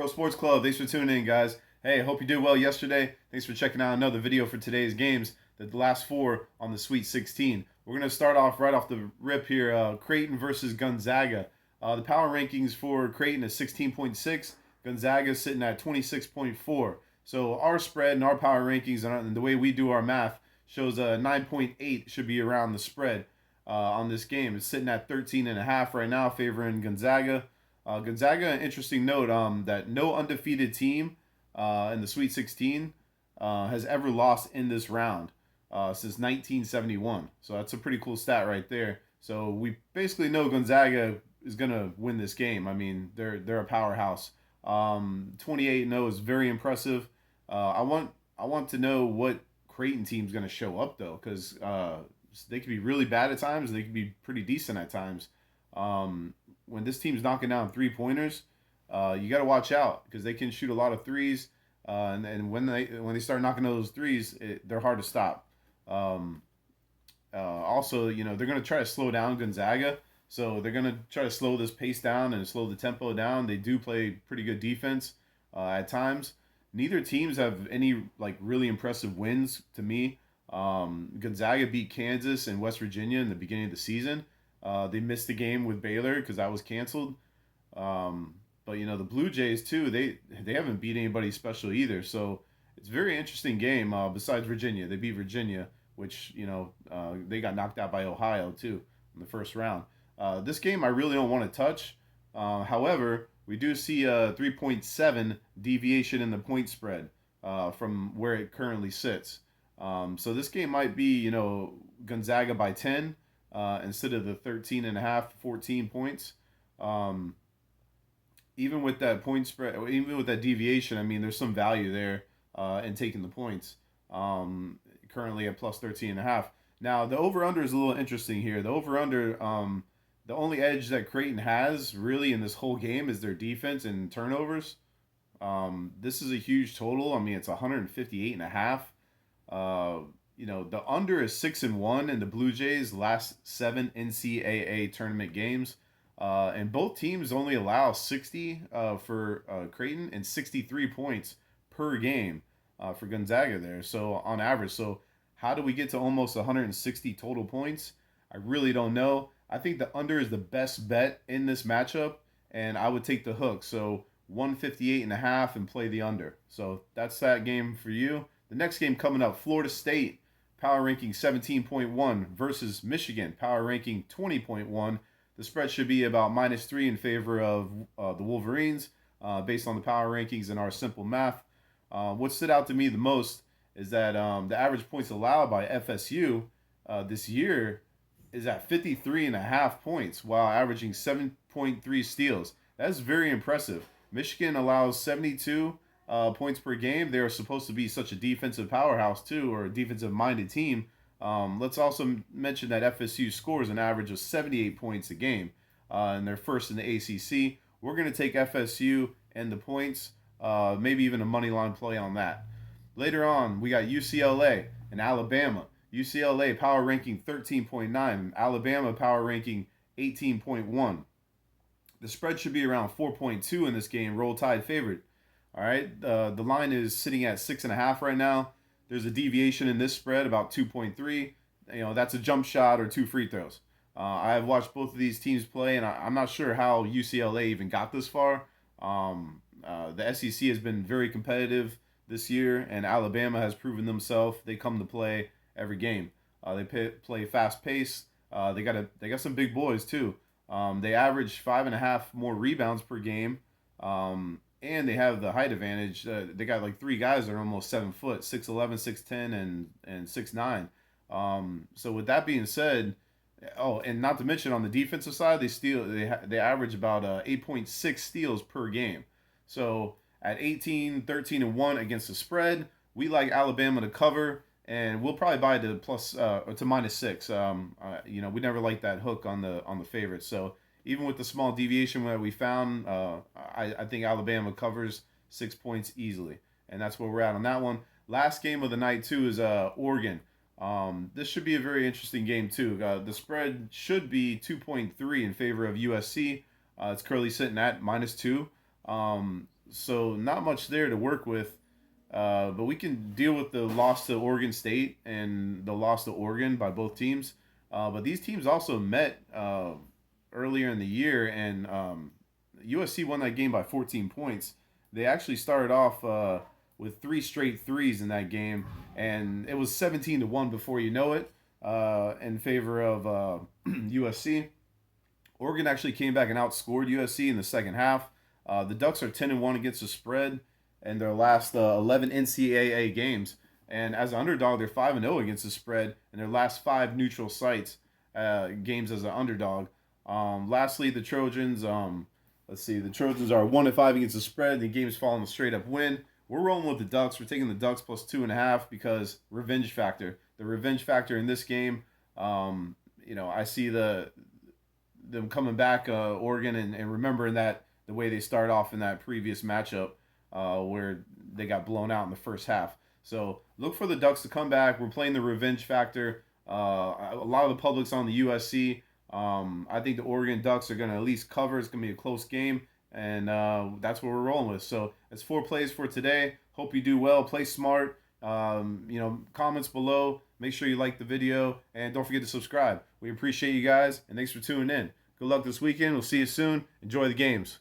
Pro Sports Club. Thanks for tuning in, guys. Hey, hope you did well yesterday. Thanks for checking out another video for today's games, the last four on the Sweet 16. We're going to start off right off the rip here. Creighton versus Gonzaga. The power rankings for Creighton is 16.6. Gonzaga is sitting at 26.4. So our spread and our power rankings and the way we do our math shows 9.8 should be around the spread on this game. It's sitting at 13.5 right now, favoring Gonzaga. Gonzaga, an interesting note that no undefeated team in the Sweet 16 has ever lost in this round since 1971. So that's a pretty cool stat right there. So we basically know Gonzaga is going to win this game. I mean, they're a powerhouse. 28-0 is very impressive. I want to know what Creighton team's going to show up though, because they could be really bad at times. They could be pretty decent at times. When this team's knocking down 3-pointers, you got to watch out because they can shoot a lot of threes. And when they start knocking those threes, they're hard to stop. Also, they're going to try to slow down Gonzaga. So they're going to try to slow this pace down and slow the tempo down. They do play pretty good defense at times. Neither teams have any really impressive wins to me. Gonzaga beat Kansas and West Virginia in the beginning of the season. They missed the game with Baylor because that was canceled. But the Bluejays too, they haven't beat anybody special either. So it's a very interesting game. Besides Virginia, they beat Virginia, which they got knocked out by Ohio too in the first round. This game I really don't want to touch. However, we do see a 3.7 deviation in the point spread from where it currently sits. So this game might be Gonzaga by 10 instead of the 13.5, 14 points. Even with that point spread, even with that deviation, I mean, there's some value there in taking the points. Currently at plus 13.5. Now, the over-under is a little interesting here. The over-under, the only edge that Creighton has really in this whole game is their defense and turnovers. This is a huge total. I mean, it's 158.5. The under is 6-1 in the Bluejays' last 7 NCAA tournament games. And both teams only allow 60 for Creighton and 63 points per game for Gonzaga there. So on average, so how do we get to almost 160 total points? I really don't know. I think the under is the best bet in this matchup, and I would take the hook. So 158.5 and play the under. So that's that game for you. The next game coming up, Florida State, power ranking 17.1 versus Michigan, power ranking 20.1. The spread should be about -3 in favor of the Wolverines based on the power rankings and our simple math. What stood out to me the most is that the average points allowed by FSU this year is at 53.5 points while averaging 7.3 steals. That's very impressive. Michigan allows 72 points per game. They're supposed to be such a defensive powerhouse too, or a defensive-minded team. Let's also mention that FSU scores an average of 78 points a game, and they're first in the ACC. We're going to take FSU and the points, maybe even a money line play on that. Later on, we got UCLA and Alabama. UCLA power ranking 13.9, Alabama power ranking 18.1. The spread should be around 4.2 in this game. Roll Tide favorite. All right, the line is sitting at 6.5 right now. There's a deviation in this spread about 2.3. That's a jump shot or 2 free throws. I have watched both of these teams play, and I'm not sure how UCLA even got this far. The SEC has been very competitive this year, and Alabama has proven themselves. They come to play every game. They play fast pace. They got some big boys too. They average 5.5 more rebounds per game. And they have the height advantage. They got 3 guys that are almost 7 foot, 6'11", 6'10", and 6'9". So with that being said, and not to mention on the defensive side, they average about 8.6 steals per game. So at 18, 13, and 1 against the spread, we like Alabama to cover, and we'll probably buy to plus or to -6. We never like that hook on the favorite. So even with the small deviation that we found, I think Alabama covers 6 points easily. And that's where we're at on that one. Last game of the night, too, is Oregon. This should be a very interesting game, too. The spread should be 2.3 in favor of USC. It's currently sitting at -2. So not much there to work with. But we can deal with the loss to Oregon State and the loss to Oregon by both teams. But these teams also met earlier in the year, and USC won that game by 14 points. They actually started off with three straight threes in that game, and it was 17-1 before you know it in favor of USC. Oregon actually came back and outscored USC in the second half. The Ducks are 10-1 against the spread in their last 11 NCAA games. And as an underdog, they're 5-0 against the spread in their last 5 neutral sites games as an underdog. Lastly, the Trojans. Let's see. The Trojans are 1-5 against the spread. The game's falling a straight up win. We're rolling with the Ducks. We're taking the Ducks plus 2.5 because revenge factor. The revenge factor in this game. I see them coming back, Oregon, and remembering that the way they started off in that previous matchup where they got blown out in the first half. So look for the Ducks to come back. We're playing the revenge factor. A lot of the public's on the USC. I think the Oregon Ducks are going to at least cover. It's going to be a close game, and that's what we're rolling with. So it's 4 plays for today. Hope you do well. Play smart. Comments below. Make sure you like the video, and don't forget to subscribe. We appreciate you guys, and thanks for tuning in. Good luck this weekend. We'll see you soon. Enjoy the games.